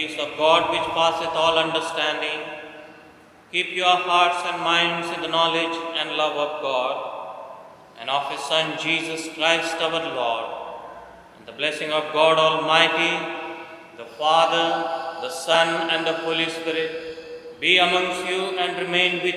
peace of God which passeth all understanding, keep your hearts and minds in the knowledge and love of God and of his Son Jesus Christ our Lord. And the blessing of God Almighty, the Father, the Son, and the Holy Spirit be amongst you and remain with